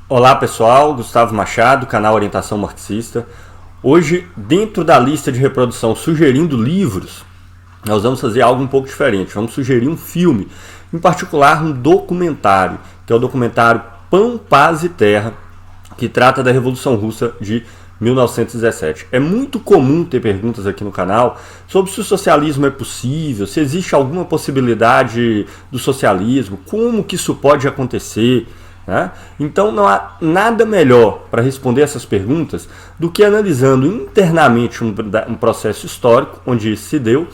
Olá pessoal, Gustavo Machado, canal Orientação Marxista. Hoje, dentro da lista de reprodução sugerindo livros, nós vamos fazer algo um pouco diferente. Vamos sugerir um filme, em particular um documentário, que é o documentário Pão, Paz e Terra, que trata da Revolução Russa de 1917. É muito comum ter perguntas aqui no canal sobre se o socialismo é possível, se existe alguma possibilidade do socialismo, como que isso pode acontecer, né? Então não há nada melhor para responder essas perguntas do que analisando internamente um processo histórico onde isso se deu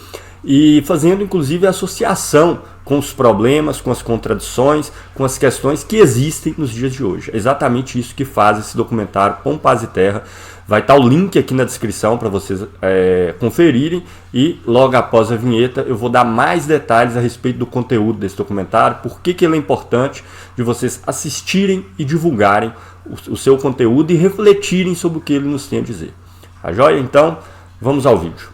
e fazendo inclusive associação com os problemas, com as contradições, com as questões que existem nos dias de hoje. É exatamente isso que faz esse documentário Pão, Paz e Terra. Vai estar o link aqui na descrição para vocês conferirem e logo após a vinheta eu vou dar mais detalhes a respeito do conteúdo desse documentário, por que ele é importante de vocês assistirem e divulgarem o seu conteúdo e refletirem sobre o que ele nos tem a dizer. Tá joia? Então, vamos ao vídeo.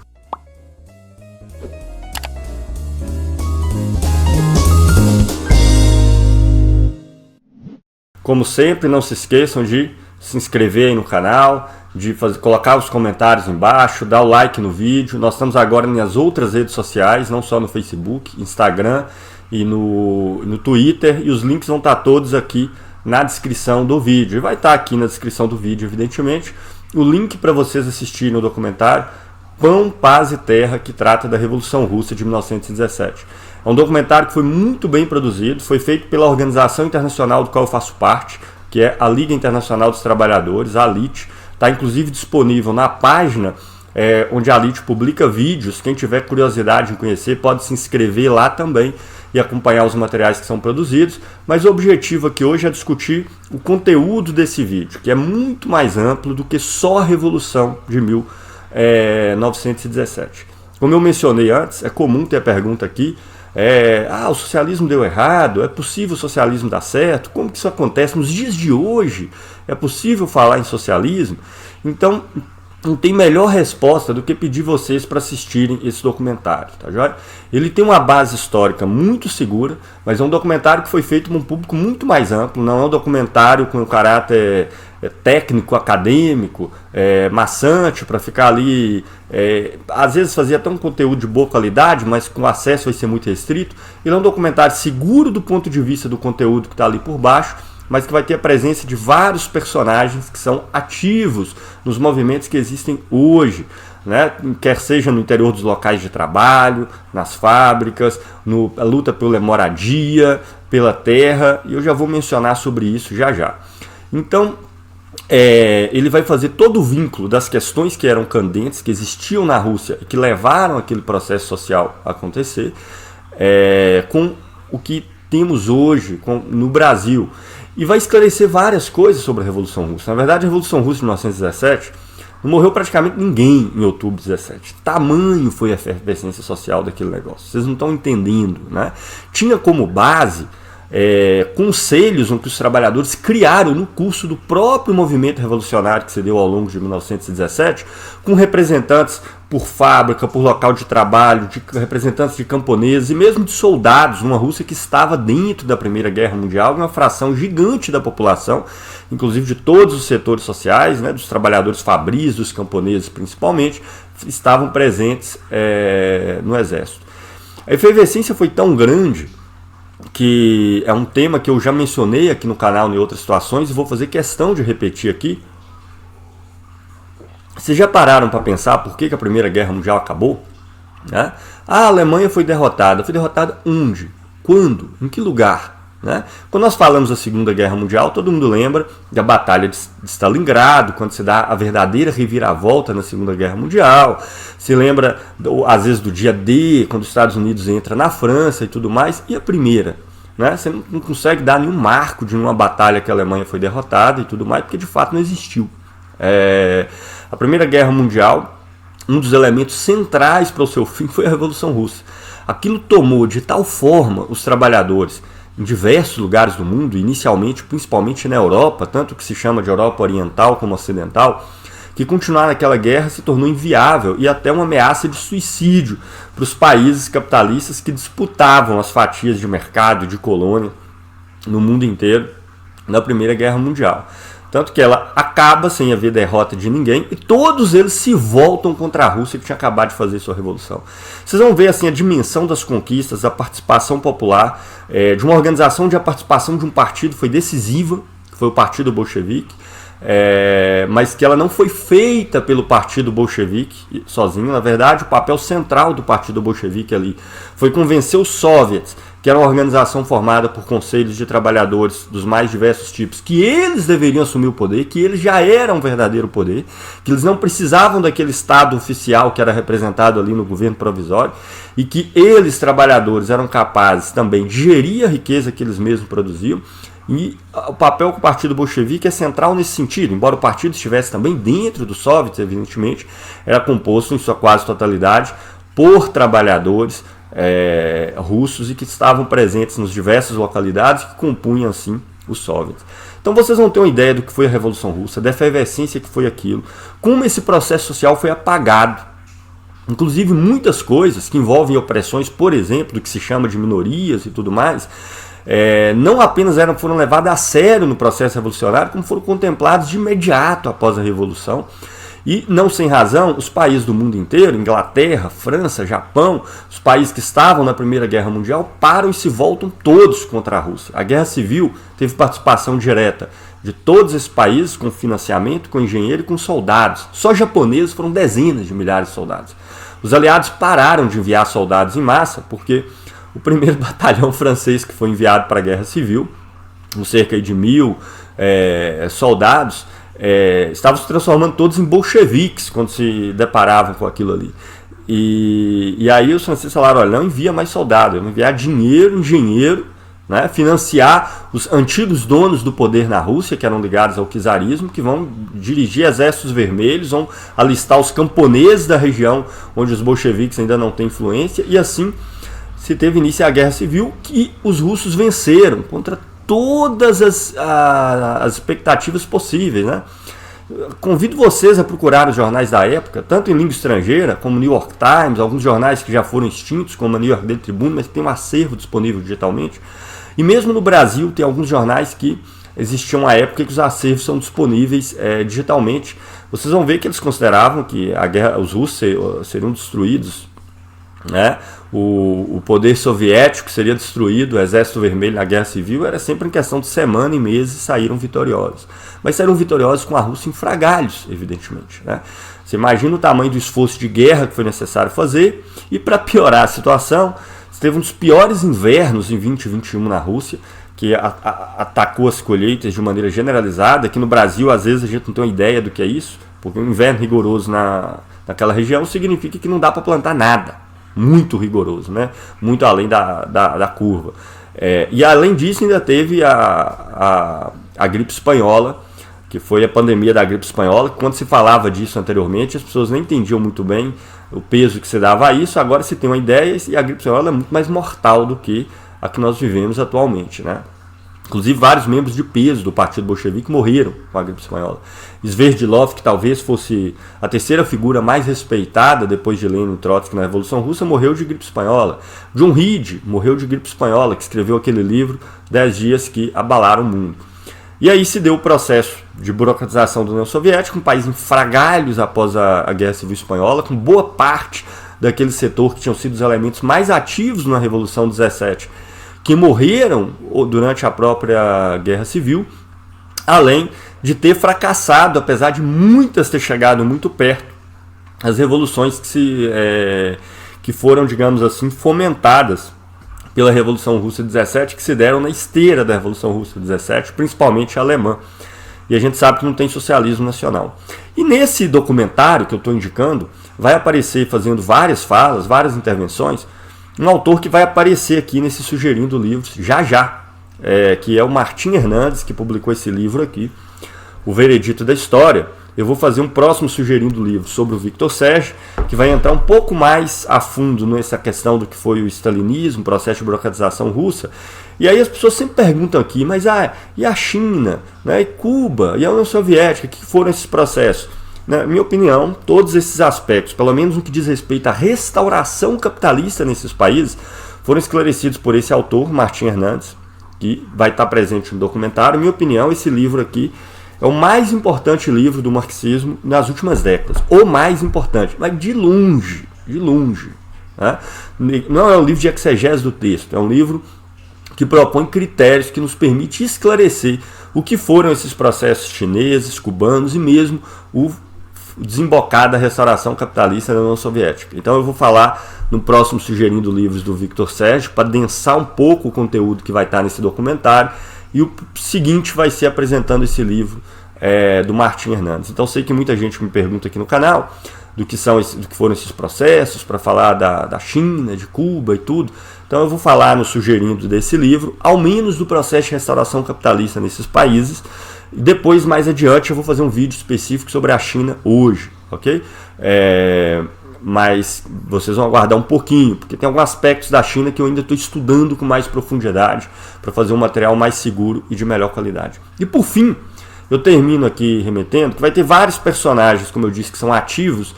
Como sempre, não se esqueçam de se inscrever aí no canal, de colocar os comentários embaixo, dar o like no vídeo. Nós estamos agora nas outras redes sociais, não só no Facebook, Instagram e no Twitter, e os links vão estar todos aqui na descrição do vídeo. E vai estar aqui na descrição do vídeo, evidentemente, o link para vocês assistirem o documentário Pão, Paz e Terra, que trata da Revolução Russa de 1917. É um documentário que foi muito bem produzido, foi feito pela organização internacional do qual eu faço parte, que é a Liga Internacional dos Trabalhadores, a LIT. Está inclusive disponível na página onde a LIT publica vídeos. Quem tiver curiosidade em conhecer pode se inscrever lá também e acompanhar os materiais que são produzidos. Mas o objetivo aqui hoje é discutir o conteúdo desse vídeo, que é muito mais amplo do que só a Revolução de 1917. Como eu mencionei antes, é comum ter a pergunta aqui, o socialismo deu errado, é possível o socialismo dar certo? Como que isso acontece nos dias de hoje? É possível falar em socialismo? Então, não tem melhor resposta do que pedir vocês para assistirem esse documentário, tá joia? Ele tem uma base histórica muito segura, mas é um documentário que foi feito para um público muito mais amplo, não é um documentário com caráter técnico, acadêmico, maçante, para ficar ali, às vezes fazer até um conteúdo de boa qualidade, mas com acesso vai ser muito restrito. Ele é um documentário seguro do ponto de vista do conteúdo que está ali por baixo, mas que vai ter a presença de vários personagens que são ativos nos movimentos que existem hoje, né? Quer seja no interior dos locais de trabalho, nas fábricas, a luta pela moradia, pela terra, e eu já vou mencionar sobre isso já já. Então, ele vai fazer todo o vínculo das questões que eram candentes, que existiam na Rússia e que levaram aquele processo social a acontecer, com o que temos hoje no Brasil. E vai esclarecer várias coisas sobre a Revolução Russa. Na verdade, a Revolução Russa de 1917 não morreu praticamente ninguém em outubro de 17. Tamanho foi a efervescência social daquele negócio. Vocês não estão entendendo, né? Tinha como base conselhos que os trabalhadores criaram no curso do próprio movimento revolucionário que se deu ao longo de 1917, com representantes por fábrica, por local de trabalho, representantes de camponeses e mesmo de soldados, numa Rússia que estava dentro da Primeira Guerra Mundial, uma fração gigante da população, inclusive de todos os setores sociais, né, dos trabalhadores fabris, dos camponeses principalmente, estavam presentes no exército. A efervescência foi tão grande que é um tema que eu já mencionei aqui no canal em outras situações e vou fazer questão de repetir aqui. Vocês já pararam para pensar por que a Primeira Guerra Mundial acabou? Né? A Alemanha foi derrotada. Foi derrotada onde? Quando? Em que lugar? Né? Quando nós falamos da Segunda Guerra Mundial, todo mundo lembra da Batalha de Stalingrado, quando se dá a verdadeira reviravolta na Segunda Guerra Mundial. Se lembra, às vezes, do dia D, quando os Estados Unidos entra na França e tudo mais. E a Primeira? Né? Você não consegue dar nenhum marco de uma batalha que a Alemanha foi derrotada e tudo mais, porque de fato não existiu. A Primeira Guerra Mundial, um dos elementos centrais para o seu fim foi a Revolução Russa. Aquilo tomou de tal forma os trabalhadores em diversos lugares do mundo, inicialmente, principalmente na Europa, tanto que se chama de Europa Oriental como Ocidental, que continuar naquela guerra se tornou inviável e até uma ameaça de suicídio para os países capitalistas que disputavam as fatias de mercado, de colônia no mundo inteiro, na Primeira Guerra Mundial. Tanto que ela acaba sem haver derrota de ninguém e todos eles se voltam contra a Rússia, que tinha acabado de fazer sua revolução. Vocês vão ver assim, a dimensão das conquistas, a participação popular, de uma organização onde a participação de um partido foi decisiva, que foi o Partido Bolchevique, mas que ela não foi feita pelo Partido Bolchevique sozinho. Na verdade, o papel central do Partido Bolchevique ali foi convencer os soviets, que era uma organização formada por conselhos de trabalhadores dos mais diversos tipos, que eles deveriam assumir o poder, que eles já eram um verdadeiro poder, que eles não precisavam daquele Estado oficial que era representado ali no governo provisório, e que eles, trabalhadores, eram capazes também de gerir a riqueza que eles mesmos produziam. E o papel do Partido Bolchevique é central nesse sentido, embora o partido estivesse também dentro dos soviets, evidentemente, era composto em sua quase totalidade por trabalhadores russos e que estavam presentes nas diversas localidades que compunham assim os soviets. Então vocês vão ter uma ideia do que foi a Revolução Russa, da efervescência que foi aquilo, como esse processo social foi apagado. Inclusive muitas coisas que envolvem opressões, por exemplo, do que se chama de minorias e tudo mais, não apenas foram levadas a sério no processo revolucionário, como foram contemplados de imediato após a Revolução. E, não sem razão, os países do mundo inteiro, Inglaterra, França, Japão, os países que estavam na Primeira Guerra Mundial, param e se voltam todos contra a Rússia. A Guerra Civil teve participação direta de todos esses países, com financiamento, com engenheiro e com soldados. Só japoneses foram dezenas de milhares de soldados. Os aliados pararam de enviar soldados em massa, porque o primeiro batalhão francês que foi enviado para a Guerra Civil, com cerca de 1.000 soldados, estavam se transformando todos em bolcheviques quando se deparavam com aquilo ali. E aí os franceses falaram, olha, não envia mais soldado, vamos enviar dinheiro, engenheiro, né, financiar os antigos donos do poder na Rússia, que eram ligados ao czarismo, que vão dirigir exércitos vermelhos, vão alistar os camponeses da região onde os bolcheviques ainda não têm influência, e assim se teve início a Guerra Civil, que os russos venceram contra todas as expectativas possíveis, né? Convido vocês a procurar os jornais da época, tanto em língua estrangeira, como o New York Times, alguns jornais que já foram extintos, como a New York Daily Tribune, mas que tem um acervo disponível digitalmente. E mesmo no Brasil tem alguns jornais que existiam à época que os acervos são disponíveis digitalmente. Vocês vão ver que eles consideravam que os russos seriam destruídos, né? O poder soviético seria destruído, o Exército Vermelho na Guerra Civil era sempre em questão de semana e meses e saíram vitoriosos. Mas saíram vitoriosos com a Rússia em frangalhos, evidentemente, né? Você imagina o tamanho do esforço de guerra que foi necessário fazer, e para piorar a situação, você teve um dos piores invernos em 2021 na Rússia, que atacou as colheitas de maneira generalizada. Aqui no Brasil, às vezes, a gente não tem uma ideia do que é isso, porque um inverno rigoroso naquela região significa que não dá para plantar nada. Muito rigoroso, né? Muito além da curva. E além disso ainda teve a gripe espanhola, que foi a pandemia da gripe espanhola, que quando se falava disso anteriormente, as pessoas nem entendiam muito bem o peso que se dava a isso. Agora se tem uma ideia, e a gripe espanhola é muito mais mortal do que a que nós vivemos atualmente, né? Inclusive, vários membros de peso do Partido Bolchevique morreram com a gripe espanhola. Sverdlov, que talvez fosse a terceira figura mais respeitada depois de Lenin e Trotsky na Revolução Russa, morreu de gripe espanhola. John Reed morreu de gripe espanhola, que escreveu aquele livro 10 dias que abalaram o mundo. E aí se deu o processo de burocratização da União Soviética, um país em frangalhos após a Guerra Civil Espanhola, com boa parte daquele setor que tinham sido os elementos mais ativos na Revolução 17, que morreram durante a própria Guerra Civil, além de ter fracassado, apesar de muitas ter chegado muito perto, as revoluções que foram, digamos assim, fomentadas pela Revolução Russa 17, que se deram na esteira da Revolução Russa 17, principalmente a alemã. E a gente sabe que não tem socialismo nacional. E nesse documentário que eu estou indicando, vai aparecer, fazendo várias falas, várias intervenções, um autor que vai aparecer aqui nesse Sugerindo Livros já, que é o Martim Hernandes, que publicou esse livro aqui, O Veredito da História. Eu vou fazer um próximo Sugerindo Livro sobre o Victor Serge, que vai entrar um pouco mais a fundo nessa questão do que foi o stalinismo, o processo de burocratização russa. E aí as pessoas sempre perguntam aqui, mas e a China, né, e Cuba, e a União Soviética, o que foram esses processos? Na minha opinião, todos esses aspectos, pelo menos no que diz respeito à restauração capitalista nesses países, foram esclarecidos por esse autor, Martim Hernandes, que vai estar presente no documentário. Minha opinião, esse livro aqui é o mais importante livro do marxismo nas últimas décadas. O mais importante, mas de longe, de longe. Né? Não é um livro de exegese do texto, é um livro que propõe critérios que nos permite esclarecer o que foram esses processos chineses, cubanos e mesmo o desembocar da restauração capitalista da União Soviética. Então eu vou falar no próximo Sugerindo Livros do Victor Sérgio para densar um pouco o conteúdo que vai estar nesse documentário, e o seguinte vai ser apresentando esse livro do Martim Hernandes. Então sei que muita gente me pergunta aqui no canal do que foram esses processos, para falar da China, de Cuba e tudo. Então eu vou falar no Sugerindo desse livro, ao menos do processo de restauração capitalista nesses países. E depois, mais adiante, eu vou fazer um vídeo específico sobre a China hoje, ok? Mas vocês vão aguardar um pouquinho, porque tem alguns aspectos da China que eu ainda estou estudando com mais profundidade para fazer um material mais seguro e de melhor qualidade. E por fim, eu termino aqui remetendo que vai ter vários personagens, como eu disse, que são ativos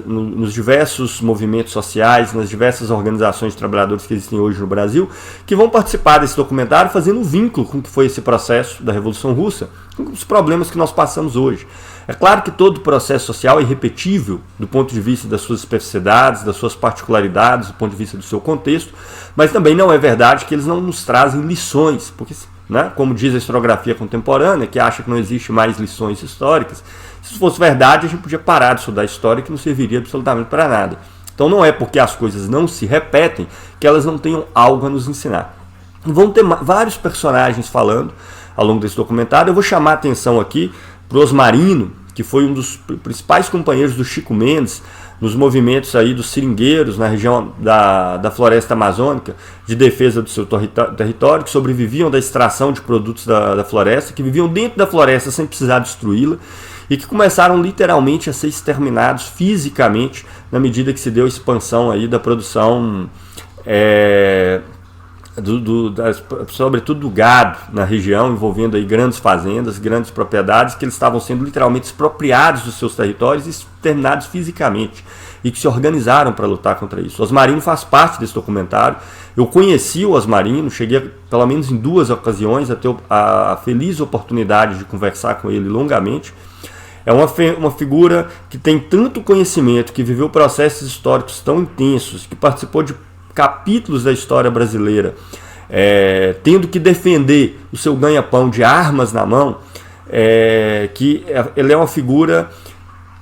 nos diversos movimentos sociais, nas diversas organizações de trabalhadores que existem hoje no Brasil, que vão participar desse documentário fazendo um vínculo com o que foi esse processo da Revolução Russa, com os problemas que nós passamos hoje. É claro que todo processo social é irrepetível do ponto de vista das suas especificidades, das suas particularidades, do ponto de vista do seu contexto, mas também não é verdade que eles não nos trazem lições, porque, né, como diz a historiografia contemporânea, que acha que não existe mais lições históricas, se isso fosse verdade, a gente podia parar de estudar história, que não serviria absolutamente para nada. Então não é porque as coisas não se repetem que elas não tenham algo a nos ensinar. Vão ter vários personagens falando ao longo desse documentário. Eu vou chamar a atenção aqui para o Osmarino, que foi um dos principais companheiros do Chico Mendes nos movimentos aí dos seringueiros na região da floresta amazônica, de defesa do seu território, que sobreviviam da extração de produtos da floresta, que viviam dentro da floresta sem precisar destruí-la, e que começaram literalmente a ser exterminados fisicamente na medida que se deu a expansão aí da produção, sobretudo do gado na região, envolvendo aí grandes fazendas, grandes propriedades, que eles estavam sendo literalmente expropriados dos seus territórios e exterminados fisicamente, e que se organizaram para lutar contra isso. O Osmarino faz parte desse documentário. Eu conheci o Osmarino, cheguei pelo menos em 2 ocasiões a ter a feliz oportunidade de conversar com ele longamente. É uma figura que tem tanto conhecimento, que viveu processos históricos tão intensos, que participou de capítulos da história brasileira, tendo que defender o seu ganha-pão de armas na mão, que ele é uma figura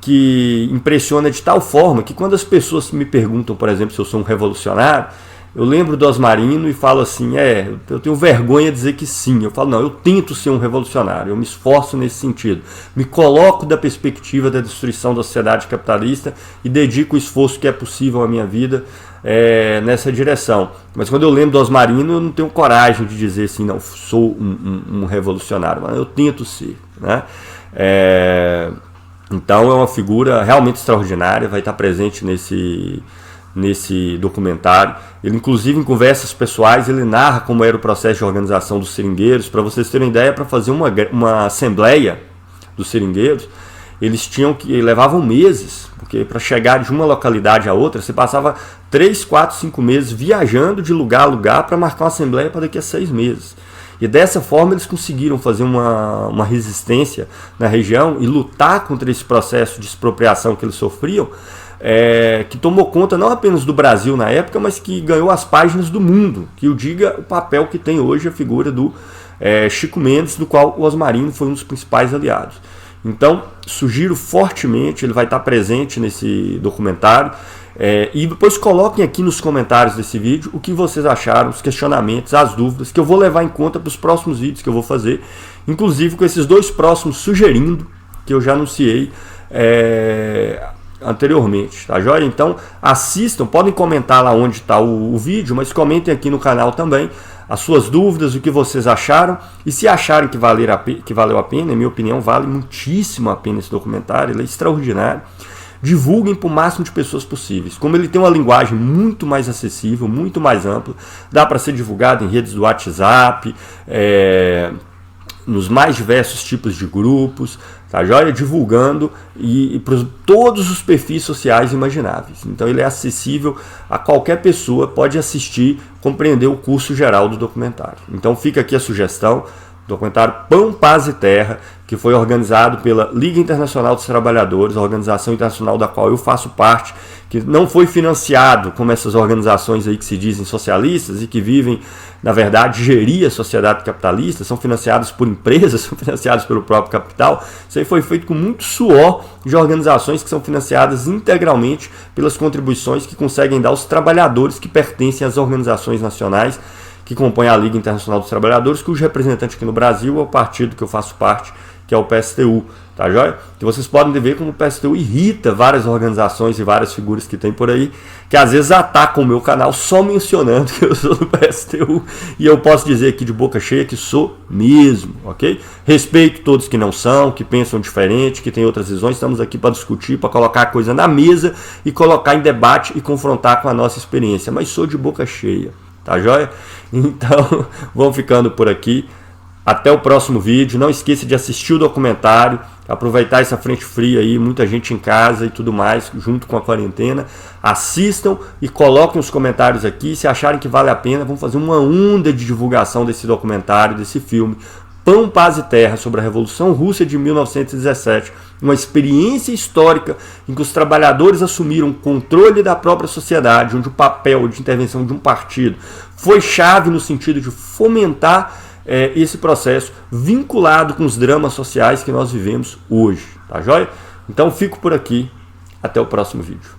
que impressiona de tal forma que quando as pessoas me perguntam, por exemplo, se eu sou um revolucionário, eu lembro do Osmarino e falo assim, eu tenho vergonha de dizer que sim. Eu falo, não, eu tento ser um revolucionário, eu me esforço nesse sentido. Me coloco da perspectiva da destruição da sociedade capitalista e dedico o esforço que é possível à minha vida nessa direção. Mas quando eu lembro do Osmarino, eu não tenho coragem de dizer assim, não, sou um revolucionário, mas eu tento ser, né? Então é uma figura realmente extraordinária, vai estar presente nesse documentário. Ele, inclusive, em conversas pessoais, ele narra como era o processo de organização dos seringueiros. Para vocês terem ideia, para fazer uma assembleia dos seringueiros, eles levavam meses, porque para chegar de uma localidade a outra, você passava 3, 4, 5 meses viajando de lugar a lugar para marcar uma assembleia para daqui a 6 meses. E dessa forma eles conseguiram fazer uma resistência na região e lutar contra esse processo de expropriação que eles sofriam, que tomou conta não apenas do Brasil na época, mas que ganhou as páginas do mundo, que o diga o papel que tem hoje a figura do Chico Mendes, do qual o Osmarino foi um dos principais aliados. Então, sugiro fortemente, ele vai estar presente nesse documentário, e depois coloquem aqui nos comentários desse vídeo o que vocês acharam, os questionamentos, as dúvidas, que eu vou levar em conta para os próximos vídeos que eu vou fazer, inclusive com esses 2 próximos Sugerindo, que eu já anunciei anteriormente, tá joia? Então assistam, podem comentar lá onde está o vídeo, mas comentem aqui no canal também as suas dúvidas, o que vocês acharam, e se acharem que valeu a pena, em minha opinião vale muitíssimo a pena esse documentário, ele é extraordinário. Divulguem para o máximo de pessoas possíveis. Como ele tem uma linguagem muito mais acessível, muito mais ampla, dá para ser divulgado em redes do WhatsApp, nos mais diversos tipos de grupos, tá joia? Divulgando e para todos os perfis sociais imagináveis. Então ele é acessível a qualquer pessoa, pode assistir, compreender o curso geral do documentário. Então fica aqui a sugestão, documentário Pão, Paz e Terra, que foi organizado pela Liga Internacional dos Trabalhadores, a organização internacional da qual eu faço parte, que não foi financiado como essas organizações aí que se dizem socialistas e que vivem, na verdade, gerir a sociedade capitalista, são financiadas por empresas, são financiadas pelo próprio capital. Isso aí foi feito com muito suor de organizações que são financiadas integralmente pelas contribuições que conseguem dar os trabalhadores que pertencem às organizações nacionais que compõem a Liga Internacional dos Trabalhadores, cujo representante aqui no Brasil é o partido que eu faço parte, que é o PSTU, tá joia? Então vocês podem ver como o PSTU irrita várias organizações e várias figuras que tem por aí, que às vezes atacam o meu canal só mencionando que eu sou do PSTU, e eu posso dizer aqui de boca cheia que sou mesmo, ok? Respeito todos que não são, que pensam diferente, que têm outras visões, estamos aqui para discutir, para colocar a coisa na mesa e colocar em debate e confrontar com a nossa experiência, mas sou de boca cheia, tá joia? Então, vamos ficando por aqui. Até o próximo vídeo. Não esqueça de assistir o documentário, aproveitar essa frente fria aí, muita gente em casa e tudo mais, junto com a quarentena. Assistam e coloquem os comentários aqui. Se acharem que vale a pena, vamos fazer uma onda de divulgação desse documentário, desse filme Pão, Paz e Terra, sobre a Revolução Russa de 1917, uma experiência histórica em que os trabalhadores assumiram o controle da própria sociedade, onde o papel de intervenção de um partido foi chave no sentido de fomentar esse processo vinculado com os dramas sociais que nós vivemos hoje, tá joia? Então fico por aqui, até o próximo vídeo.